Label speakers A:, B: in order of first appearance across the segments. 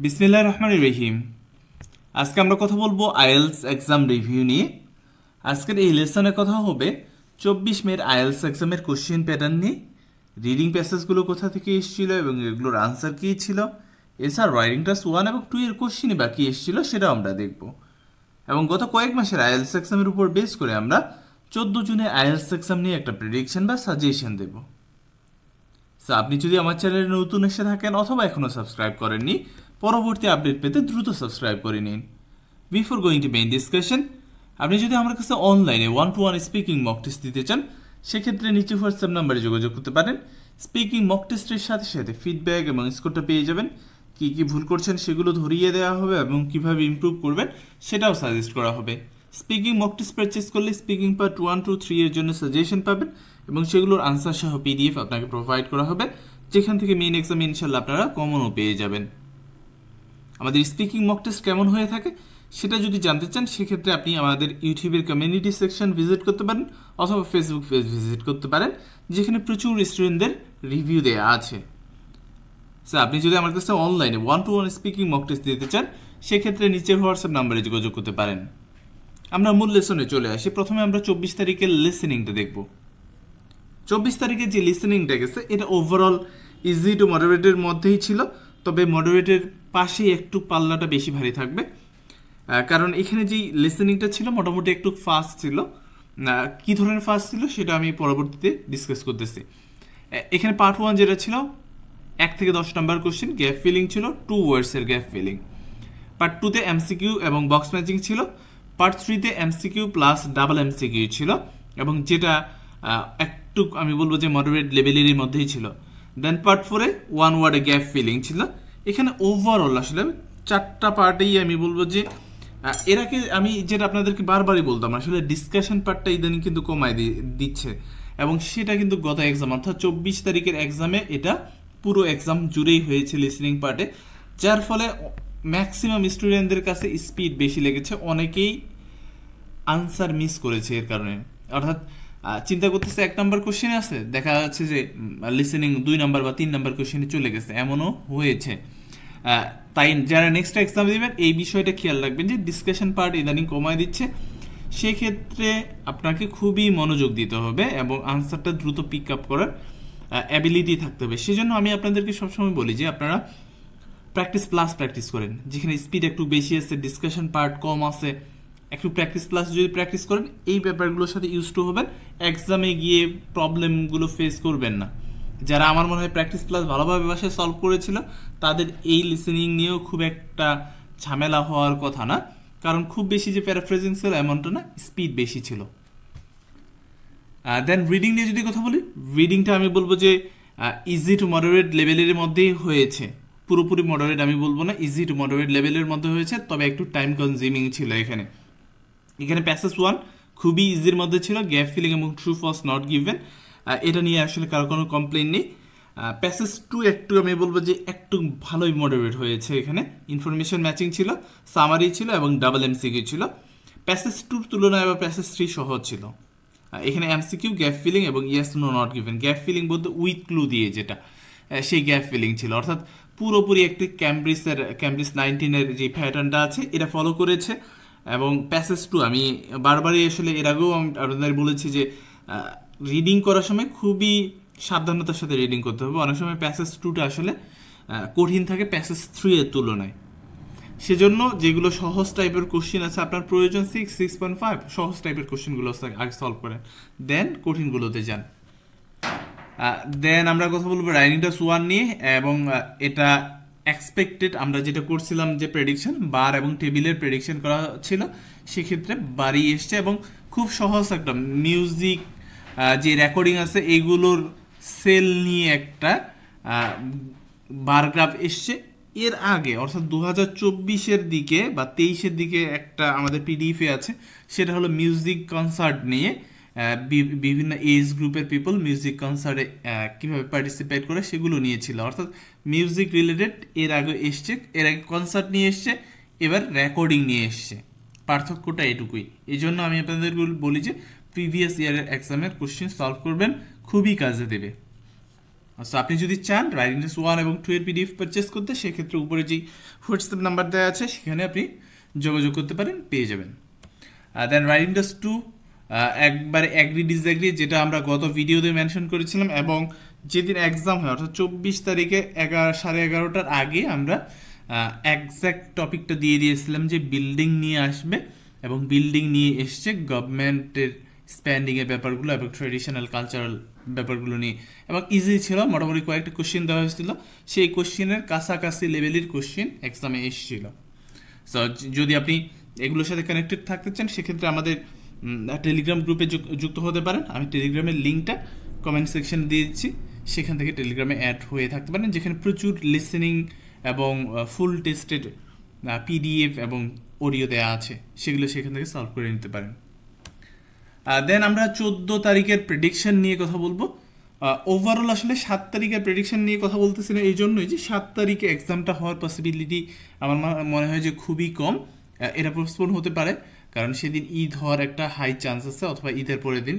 A: বিসমিল্লাহির রহমানির রহিম। আজকে আমরা কথা বলবো আইএলস এক্সাম রিভিউ নিয়ে। আজকের এই লেসনে কথা হবে 24 মের আইএলস এক্সামের কোশ্চেন প্যাটার্ন নিয়ে, রিডিং প্যাসেজগুলো কোথা থেকে এসেছিল এবং এগুলোর আনসার কী ছিল, এছাড়া রাইটিং টাস্ক 1 এবং 2 এর কোশ্চেনই বাকি এসেছিল সেটাও আমরা দেখব। এবং গত কয়েক মাসের আইএলস এক্সামের উপর বেস করে আমরা 14 জুনে আইএলস এক্সাম নিয়ে একটা প্রেডিকশন বা সাজেশন দেব। আপনি যদি আমার চ্যানেলে নতুন এসে থাকেন অথবা এখনও সাবস্ক্রাইব করেননি, পরবর্তী আপডেট পেতে দ্রুত সাবস্ক্রাইব করে নিন। Before going to main discussion, আপনি যদি আমার কাছে অনলাইনে 1-to-1 স্পিকিং মক টেস্ট দিতে চান, সেক্ষেত্রে নিচে হোয়াটসঅ্যাপ নাম্বারে যোগাযোগ করতে পারেন। স্পিকিং মক টেস্টের সাথে সাথে ফিডব্যাক এবং স্কোরটা পেয়ে যাবেন। কী কী ভুল করছেন সেগুলো ধরিয়ে দেওয়া হবে এবং কীভাবে ইমপ্রুভ করবেন সেটাও সাজেস্ট করা হবে। স্পিকিং মক টেস্ট পারচেস করলে স্পিকিং পার্ট 1, 2, 3 এর জন্য সাজেশন পাবেন এবং সেগুলোর আনসার সহ পিডিএফ আপনাকে প্রোভাইড করা হবে, যেখান থেকে মেইন এক্সামে ইনশাল্লাহ আপনারা কমনও পেয়ে যাবেন। আমাদের স্পিকিং মক টেস্ট কেমন হয়ে থাকে সেটা যদি জানতে চান, সেক্ষেত্রে আপনি আমাদের ইউটিউবের কমিউনিটি সেকশন ভিজিট করতে পারেন অথবা ফেসবুক পেজ ভিজিট করতে পারেন, যেখানে প্রচুর স্টুডেন্টদের রিভিউ দেওয়া আছে। আপনি যদি আমার কাছে অনলাইনে 1-to-1 স্পিকিং মক টেস্ট দিতে চান, সেক্ষেত্রে নিচের হোয়াটসঅ্যাপ নাম্বারে যোগাযোগ করতে পারেন। আমরা মূল লেসনে চলে আসি। প্রথমে আমরা 24 তারিখের লিসেনিংটা দেখব। 24 তারিখে যে লিসেনিংটা গেছে এটা ওভারঅল ইজি টু মডারেটের মধ্যেই ছিল, তবে মডারেটের পাশেই একটু পাল্লাটা বেশি ভারী থাকবে, কারণ এখানে যেই লিসেনিংটা ছিল মোটামুটি একটু ফাস্ট ছিল। কী ধরনের ফাস্ট ছিল সেটা আমি পরবর্তীতে ডিসকাস করতেছি। এখানে পার্ট 1 যেটা ছিল 1 থেকে 10 নাম্বার কোশ্চেন, গ্যাপ ফিলিং ছিল, 2 ওয়ার্ডসের গ্যাপ ফিলিং। পার্ট 2তে এমসিকিউ এবং বক্স ম্যাচিং ছিল। পার্ট 3তে এমসিকিউ প্লাস ডাবল এমসিকিউ ছিল, এবং যেটা একটু আমি বলবো যে মডারেট লেভেলেরই মধ্যেই ছিল। দেন পার্ট 4-এ 1 ওয়ার্ডে গ্যাপ ফিলিং ছিল। এখানে ওভারঅল আসলে 4টা পার্টেই আমি বলবো যে এর আগে আমি যেটা আপনাদেরকে বারবারই বলতাম, আসলে ডিসকাশন পার্টটা ইদানিং কিন্তু কমায় দিচ্ছে, এবং সেটা কিন্তু গত এক্সাম অর্থাৎ 24 তারিখের এক্সামে এটা পুরো এক্সাম জুড়েই হয়েছে লিসেনিং পার্টে, যার ফলে ম্যাক্সিমাম স্টুডেন্টদের কাছে স্পিড বেশি লেগেছে, অনেকেই আনসার মিস করেছে এর কারণে। অর্থাৎ চিন্তা করতেছে 1 নাম্বার কোশ্চেনে আছে, দেখা যাচ্ছে যে লিসেনিং 2 নাম্বার বা 3 নাম্বার কোশ্চেনে চলে গেছে, এমনও হয়েছে। তাই যারা নেক্সট এক্সাম দেবেন এই বিষয়টা খেয়াল রাখবেন যে ডিসকাশন পার্ট ইদানিং কমায় দিচ্ছে, সেক্ষেত্রে আপনাকে খুবই মনোযোগ দিতে হবে এবং আনসারটা দ্রুত পিক আপ করার অ্যাবিলিটি থাকতে হবে। সেজন্য আমি আপনাদেরকে সবসময় বলি যে আপনারা প্র্যাকটিস প্লাস প্র্যাকটিস করেন, যেখানে স্পিড একটু বেশি আছে, ডিসকাশন পার্ট কম আছে, একটু প্র্যাকটিস প্লাস যদি প্র্যাকটিস করেন এই ব্যাপারগুলোর সাথে ইউজ টু হবেন, এক্সামে গিয়ে প্রবলেমগুলো ফেস করবেন না। যারা আমার মনে হয় প্র্যাকটিস প্লাস ভালোভাবে বাসায় সলভ করেছিল, তাদের এই লিসেনিং নিয়েও খুব একটা ঝামেলা হওয়ার কথা না, কারণ খুব বেশি যে প্যারাফ্রেজিং ছিল এমনটা না, স্পিড বেশি ছিল। দেন রিডিং নিয়ে যদি কথা বলি, রিডিংটা আমি বলবো যে ইজি টু মডারেট লেভেলের মধ্যেই হয়েছে, পুরোপুরি মডারেট আমি বলবো না, ইজি টু মডারেট লেভেলের মধ্যে হয়েছে, তবে একটু টাইম কনজিউমিং ছিল। এখানে প্যাসেজ 1 খুবই ইজির মধ্যে ছিল, গ্যাপ ফিলিং এবং ট্রু ফলস নট গিভেন, এটা নিয়ে আসলে কারো কোনো কমপ্লেন নেই। প্যাসেজ 2 একটু আমি বলবো যে একটু ভালোই মডারেট হয়েছে, এখানে ইনফরমেশন ম্যাচিং ছিল, সামারি ছিল এবং ডাবল এমসিকিউ ছিল। প্যাসেজ 2-র তুলনায় বা প্যাসেজ 3 সহজ ছিল। এখানে এমসিকিউ, গ্যাপ ফিলিং এবং yes no not given, gap filling বলতে উইথ ক্লু দিয়ে যেটা, সেই গ্যাপ ফিলিং ছিল। অর্থাৎ পুরোপুরি একটি ক্যামব্রিজ 19-এর যে প্যাটার্নটা আছে এটা ফলো করেছে। এবং প্যাসেজ 2 আমি বারবারই আসলে এর আগেও আমি আপনাদের বলেছি যে রিডিং করার সময় খুবই সাবধানতার সাথে রিডিং করতে হবে। অনেক সময় প্যাসেজ 2টা আসলে কঠিন থাকে প্যাসেজ 3 এর তুলনায়। সেজন্য যেগুলো সহজ টাইপের কোশ্চেন আছে আপনার প্রয়োজন 6.5 সহজ টাইপের কোশ্চেনগুলো আগে সলভ করেন, দেন কঠিনগুলোতে যান। দেন আমরা কথা বলবো রাইটিং টাস্ক 1 নিয়ে, এবং এটা এক্সপেক্টেড আমরা যেটা করছিলাম যে প্রেডিকশন বার এবং টেবিলের প্রেডিকশন করা ছিল, সেক্ষেত্রে বারই এসছে এবং খুব সহজ একটা মিউজিক যে রেকর্ডিং আছে এইগুলোর সেল নিয়ে একটা বার গ্রাফ এসছে। এর আগে অর্থাৎ 2024-এর দিকে বা 23-এর দিকে একটা আমাদের পিডিএফে আছে, সেটা হলো মিউজিক কনসার্ট নিয়ে, বিভিন্ন এজ গ্রুপের পিপল মিউজিক কনসার্টে কীভাবে পার্টিসিপেট করে সেগুলো নিয়েছিল। অর্থাৎ মিউজিক রিলেটেড এর আগে এসছে, এর আগে কনসার্ট নিয়ে এসছে, এবার রেকর্ডিং নিয়ে এসছে, পার্থক্যটা এটুকুই। এই জন্য আমি আপনাদের বলি যে প্রিভিয়াস ইয়ারের এক্সামের কোশ্চেন সলভ করবেন, খুবই কাজে দেবে। সো আপনি যদি চান রাইটিং টেস্ট 1 এবং 2 এর পিডিএফ পারচেস করতে, সেক্ষেত্রে উপরে যেই হোয়াটসঅ্যাপ নাম্বার দেওয়া আছে সেখানে আপনি যোগাযোগ করতে পারেন, পেয়ে যাবেন। দেন রাইটিং টেস্ট 2 একবারে অ্যাগ্রি ডিসঅ্যাগ্রি, যেটা আমরা গত ভিডিওতে মেনশন করেছিলাম, এবং যেদিন এক্সাম হয় অর্থাৎ 24 তারিখে 11:30টার আগে আমরা এক্স্যাক্ট টপিকটা দিয়ে দিয়েছিলাম যে বিল্ডিং নিয়ে আসবে, এবং বিল্ডিং নিয়ে এসছে গভর্নমেন্টের স্প্যান্ডিংয়ের ব্যাপারগুলো এবং ট্রেডিশনাল কালচারাল ব্যাপারগুলো নিয়ে, এবং ইজি ছিল, মোটামুটি কয়েকটা কোশ্চেন দেওয়া হয়েছিল, সেই কোশ্চেনের কাছাকাছি লেভেলের কোশ্চেন এক্সামে এসেছিল। সো যদি আপনি এগুলোর সাথে কানেক্টেড থাকতে চান, সেক্ষেত্রে আমাদের টেলিগ্রাম গ্রুপে যুক্ত হতে পারেন। আমি টেলিগ্রামের লিঙ্কটা কমেন্ট সেকশনে দিয়ে দিচ্ছি, সেখান থেকে টেলিগ্রামে অ্যাড হয়ে থাকতে পারেন, যেখানে প্রচুর লিসেনিং এবং ফুল টেস্টেড পিডিএফ এবং অডিও দেওয়া আছে, সেগুলো সেখান থেকে সলভ করে নিতে পারেন। দেন আমরা 14 তারিখের প্রেডিকশন নিয়ে কথা বলবো। ওভারঅল আসলে 7 তারিখের প্রেডিকশন নিয়ে কথা বলতেছি না এই জন্যই যে 7 তারিখে এক্সামটা হওয়ার পসিবিলিটি আমার মনে হয় যে খুবই কম। এটা পোস্টপোন হতে পারে, কারণ সেদিন ঈদ হওয়ার একটা হাই চান্স আছে, অথবা ঈদের পরের দিন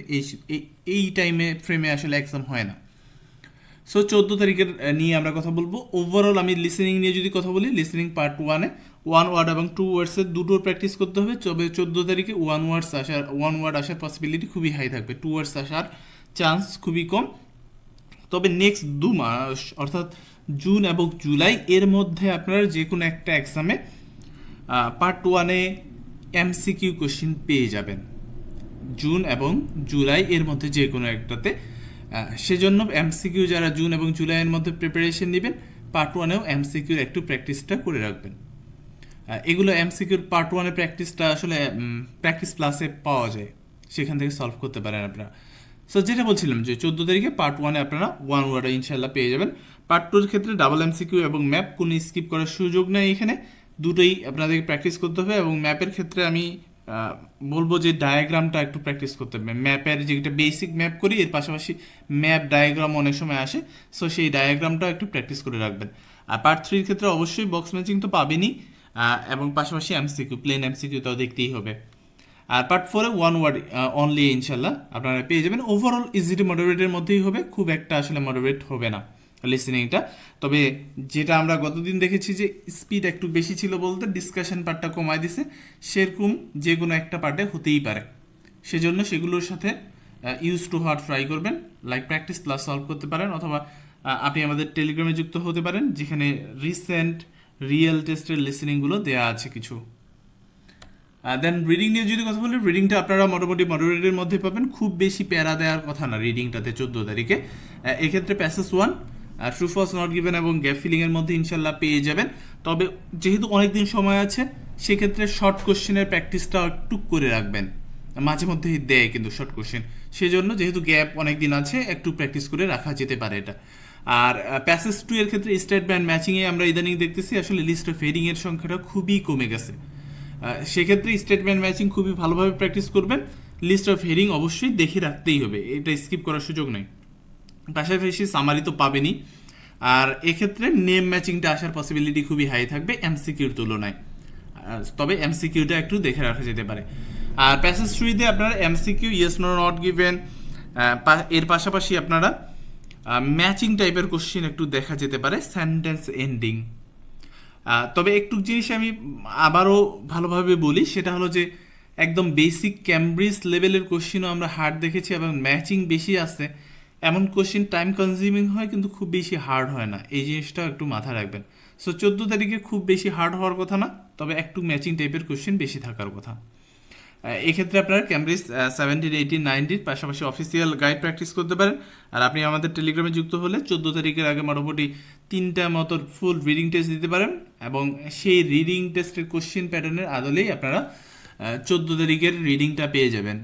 A: এই টাইমে ফ্রেমে আসলে এক্সাম হয় না। সো 14 তারিখের নিয়ে আমরা কথা বলবো। ওভারঅল আমি লিসেনিং নিয়ে যদি কথা বলি, লিসেনিং পার্ট 1-এ 1 ওয়ার্ড এবং 2 ওয়ার্ডসের দুটোর প্র্যাকটিস করতে হবে। তবে 14 তারিখে 1 ওয়ার্ড আসার পসিবিলিটি খুবই হাই থাকবে, 2 ওয়ার্ডস আসার চান্স খুবই কম। তবে নেক্সট 2 মাস অর্থাৎ জুন এবং জুলাই এর মধ্যে আপনারা যে কোনো একটা এক্সামে পার্ট 1-এ এমসিকিউ কোশ্চেন পেয়ে যাবেন, জুন এবং জুলাই এর মধ্যে যে কোনো একটাতে। সেজন্য এমসিকিউ যারা জুন এবং জুলাইয়ের মধ্যে প্রিপারেশন নেবেন, পার্ট 1-এও এমসিকিউর একটু প্র্যাকটিসটা করে রাখবেন। এগুলো এমসিকিউর পার্ট 1-এ প্র্যাকটিসটা আসলে প্র্যাকটিস প্লাসে পাওয়া যায়, সেখান থেকে সলভ করতে পারেন আপনারা। সো যেটা বলছিলাম যে 14 তারিখে পার্ট 1-এ আপনারা 1 ওয়ার্ডে ইনশাল্লাহ পেয়ে যাবেন। পার্ট 2-এর ক্ষেত্রে ডাবল এমসিকিউ এবং ম্যাপ কোনো স্কিপ করার সুযোগ নেই, এখানে দুটোই আপনাদেরকে প্র্যাকটিস করতে হবে। এবং ম্যাপের ক্ষেত্রে আমি বলবো যে ডায়াগ্রামটা একটু প্র্যাকটিস করতে হবে। ম্যাপের যেটা বেসিক ম্যাপ করি, এর পাশাপাশি ম্যাপ ডায়াগ্রাম অনেক সময় আসে, সো সেই ডায়াগ্রামটা একটু প্র্যাকটিস করে রাখবেন। আর পার্ট 3-এর ক্ষেত্রে অবশ্যই বক্স ম্যাচিং তো পাবেনই, এবং পাশাপাশি এমসিকিউ, প্লেন এমসিকিউ তাও দেখতেই হবে। আর পার্ট 4-এ 1 ওয়ার্ড অনলি ইনশাল্লাহ আপনারা পেয়ে যাবেন। ওভারঅল ইজি টু মডারেটের মধ্যেই হবে, খুব একটা আসলে মডারেট হবে না লিসেনিংটা। তবে যেটা আমরা গতদিন দেখেছি যে স্পিড একটু বেশি ছিল বলতে ডিসকাশন পার্টটা কমায় দিছে, সেরকম যে কোনো একটা পার্টে হতেই পারে। সেজন্য সেগুলোর সাথে ইউজ টু হওয়ার ট্রাই করবেন, লাইক প্র্যাকটিস প্লাস সলভ করতে পারেন, অথবা আপনি আমাদের টেলিগ্রামে যুক্ত হতে পারেন, যেখানে রিসেন্ট রিয়েল টেস্টের লিসেনিংগুলো দেওয়া আছে কিছু। দেন রিডিং নিয়ে যদি কথা বলি, রিডিংটা আপনারা মোটামুটি মডারেটের মধ্যে পাবেন, খুব বেশি প্যারা দেওয়ার কথা না রিডিংটাতে 14 তারিখে। এক্ষেত্রে passage 1, true false not given এবং গ্যাপ ফিলিংয়ের মধ্যে ইনশাল্লাহ পেয়ে যাবেন। তবে যেহেতু অনেক দিন সময় আছে, সেক্ষেত্রে শর্ট কোশ্চেনের প্র্যাকটিসটা একটু করে রাখবেন, মাঝে মধ্যেই দেয় কিন্তু শর্ট কোশ্চেন, সেজন্য যেহেতু গ্যাপ অনেক দিন আছে একটু প্র্যাকটিস করে রাখা যেতে পারে এটা। আর প্যাসেজ 2 এর ক্ষেত্রে স্টেটমেন্ট ম্যাচিংয়ে আমরা ইদানিং দেখতেছি আসলে লিস্ট অফ হেডিংয়ের সংখ্যাটা খুবই কমে গেছে। সেক্ষেত্রে স্টেটমেন্ট ম্যাচিং খুবই ভালোভাবে প্র্যাকটিস করবেন, লিস্ট অফ হেডিং অবশ্যই দেখে রাখতেই হবে, এটা স্কিপ করার সুযোগ নেই। পাশাপাশি সামারি তো পাবেনই, আর এক্ষেত্রে নেম ম্যাচিংটা আসার পসিবিলিটি খুবই হাই থাকবে এমসিকিউর তুলনায়, তবে এমসিকিউটা একটু দেখে রাখা যেতে পারে। আর প্যাসেজ 3-তে আপনারা MCQ, yes no not given, এর পাশাপাশি আপনারা ম্যাচিং টাইপের কোশ্চেন একটু দেখা যেতে পারে, সেন্টেন্স এন্ডিং। তবে একটু জিনিস আমি আবারও ভালোভাবে বলি, সেটা হলো যে একদম বেসিক ক্যামব্রিজ লেভেলের কোশ্চেনও আমরা হার্ড দেখেছি, এবং ম্যাচিং বেশি আছে এমন কোশ্চেন টাইম কনজিউমিং হয় কিন্তু খুব বেশি হার্ড হয় না, এই জিনিসটা একটু মাথায় রাখবেন। সো 14 তারিখে খুব বেশি হার্ড হওয়ার কথা না, তবে একটু ম্যাচিং টাইপের কোশ্চেন বেশি থাকার কথা। এক্ষেত্রে আপনারা ক্যামব্রিজ 17, 18, 19 পাশাপাশি অফিসিয়াল গাইড প্র্যাকটিস করতে পারেন। আর আপনি আমাদের টেলিগ্রামে যুক্ত হলে 14 তারিখের আগে মোটামুটি 3টা মতো ফুল রিডিং টেস্ট দিতে পারেন, এবং সেই রিডিং টেস্টের কোশ্চেন প্যাটার্নের আদলেই আপনারা 14 তারিখের রিডিংটা পেয়ে যাবেন।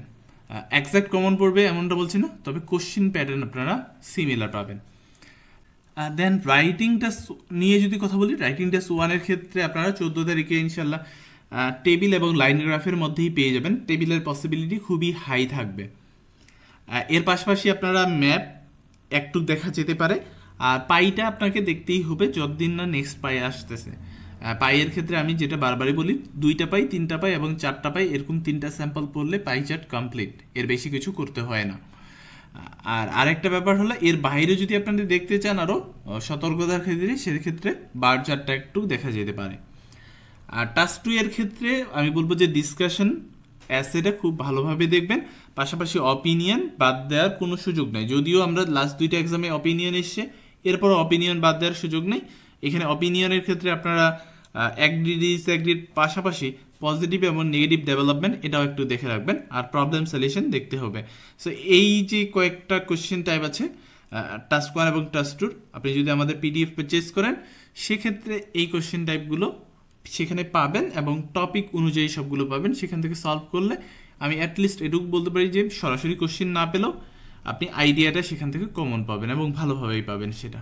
A: এক্সাক্ট কমন পড়বে এমনটা বলছি না, তবে কোশ্চেন প্যাটার্ন আপনারা সিমিলার পাবেন। দেন রাইটিং টেস্ট নিয়ে যদি কথা বলি, রাইটিং টেস্ট 1-এর ক্ষেত্রে আপনারা 14 তারিখে ইনশাল্লাহ টেবিল এবং লাইন গ্রাফের মধ্যেই পেয়ে যাবেন, টেবিলের পসিবিলিটি খুবই হাই থাকবে। এর পাশাপাশি আপনারা ম্যাপ একটু দেখা যেতে পারে, আর পাইটা আপনাকে দেখতেই হবে যতদিন না নেক্সট পাই আসতেছে। পাইয়ের ক্ষেত্রে আমি যেটা বারবারই বলি, 2টা পাই, 3টা পাই এবং 4টা পাই, এরকম 3টা স্যাম্পল পড়লে পাই চার্ট কমপ্লিট, এর বেশি কিছু করতে হয় না। আর আরেকটা ব্যাপার হলো এর বাইরে যদি আপনাদের দেখতে চান আরও সতর্কতার ক্ষেত্রে সেক্ষেত্রে বার চার্টটা একটু দেখা যেতে পারে। আর টাস্ক 2 এর ক্ষেত্রে আমি বলবো যে ডিসকাশন অ্যাসেটা খুব ভালোভাবে দেখবেন, পাশাপাশি অপিনিয়ন বাদ দেওয়ার কোনো সুযোগ নেই। যদিও আমরা লাস্ট 2টা এক্সামে অপিনিয়ন এসছে, এরপর অপিনিয়ন বাদ দেওয়ার সুযোগ নেই। এখানে অপিনিয়নের ক্ষেত্রে আপনারা অ্যাগ্রি ডিসঅ্যাগ্রির পাশাপাশি পজিটিভ এবং নেগেটিভ ডেভেলপমেন্ট এটাও একটু দেখে রাখবেন, আর প্রবলেম সলিউশন দেখতে হবে। সো এই যে কয়েকটা কোশ্চেন টাইপ আছে টাস্ক 1 এবং টাস্ক 2, আপনি যদি আমাদের পিডিএফ পারচেজ করেন সেক্ষেত্রে এই কোশ্চেন টাইপগুলো সেখানে পাবেন এবং টপিক অনুযায়ী সবগুলো পাবেন। সেখান থেকে সলভ করলে আমি অ্যাটলিস্ট এটুকু বলতে পারি যে সরাসরি কোশ্চেন না পেলেও আপনি আইডিয়াটা সেখান থেকে কমন পাবেন এবং ভালোভাবেই পাবেন সেটা।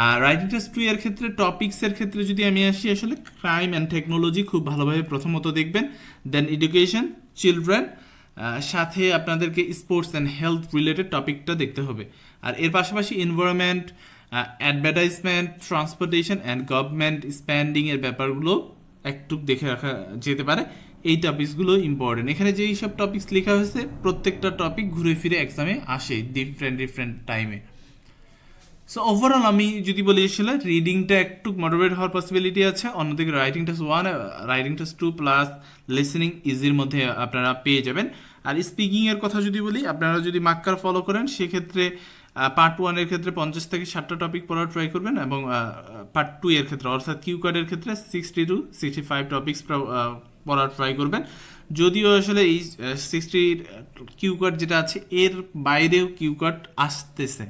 A: আর রাইটিং টেস্ট 2 এর ক্ষেত্রে টপিক্সের ক্ষেত্রে যদি আমি আসি, আসলে ক্রাইম অ্যান্ড টেকনোলজি খুব ভালোভাবে প্রথমত দেখবেন, দেন এডুকেশন, চিলড্রেন, সাথে আপনাদেরকে স্পোর্টস অ্যান্ড হেলথ রিলেটেড টপিকটা দেখতে হবে। আর এর পাশাপাশি environment, advertisement, transportation and government spending এর ব্যাপারগুলো একটু দেখে রাখা যেতে পারে। এই টপিকসগুলো ইম্পর্টেন্ট। এখানে যেই সব টপিকস লেখা হয়েছে প্রত্যেকটা টপিক ঘুরে ফিরে এক্সামে আসে ডিফারেন্ট টাইমে। সো ওভারঅল আমি যদি বলি আসলে রিডিংটা একটু মডারেট হওয়ার পসিবিলিটি আছে, অন্যদিকে writing test 1, writing test 2 plus listening ইজির মধ্যে আপনারা পেয়ে যাবেন। আর স্পিকিংয়ের কথা যদি বলি, আপনারা যদি মার্কার ফলো করেন সেক্ষেত্রে পার্ট 1 এর ক্ষেত্রে 50 থেকে 60টা টপিক পড়ার ট্রাই করবেন, এবং পার্ট 2 এর ক্ষেত্রে অর্থাৎ কিউ কার্ডের ক্ষেত্রে 60 to 65 টপিক্স পড়ার ট্রাই করবেন। যদিও আসলে এই 60 কিউ কার্ড যেটা আছে এর বাইরেও কিউ কার্ড আসতেছে।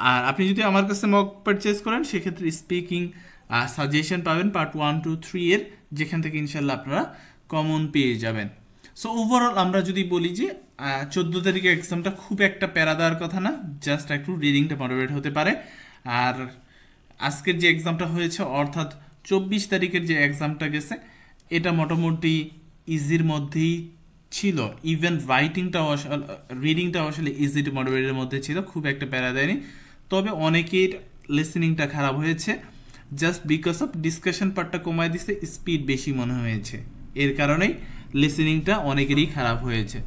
A: আর আপনি যদি আমার কাছে মক পারচেজ করেন সেক্ষেত্রে স্পিকিং সাজেশন পাবেন পার্ট 1 to 3 এর, যেখান থেকে ইনশাল্লাহ আপনারা কমন পেয়ে যাবেন। সো ওভারঅল আমরা যদি বলি যে 14 তারিখে এক্সামটা খুব একটা প্যারা দেওয়ার কথা না, জাস্ট একটু রিডিংটা মডারেট হতে পারে। আর আজকের যে এক্সামটা হয়েছে অর্থাৎ 24 তারিখের যে এক্সামটা গেছে এটা মোটামুটি ইজির মধ্যেই ছিল। ইভেন রিডিংটাও আসলে ইজি টু মডারেটের মধ্যে ছিল, খুব একটা প্যারা দেয়নি। তবে অনেকের লিসেনিংটা খারাপ হয়েছে, জাস্ট বিকজ অফ ডিসকাশন পার্টটা কমায় দিছে, স্পিড বেশি মনে হয়েছে, এর কারণেই লিসেনিংটা অনেকেরই খারাপ হয়েছে।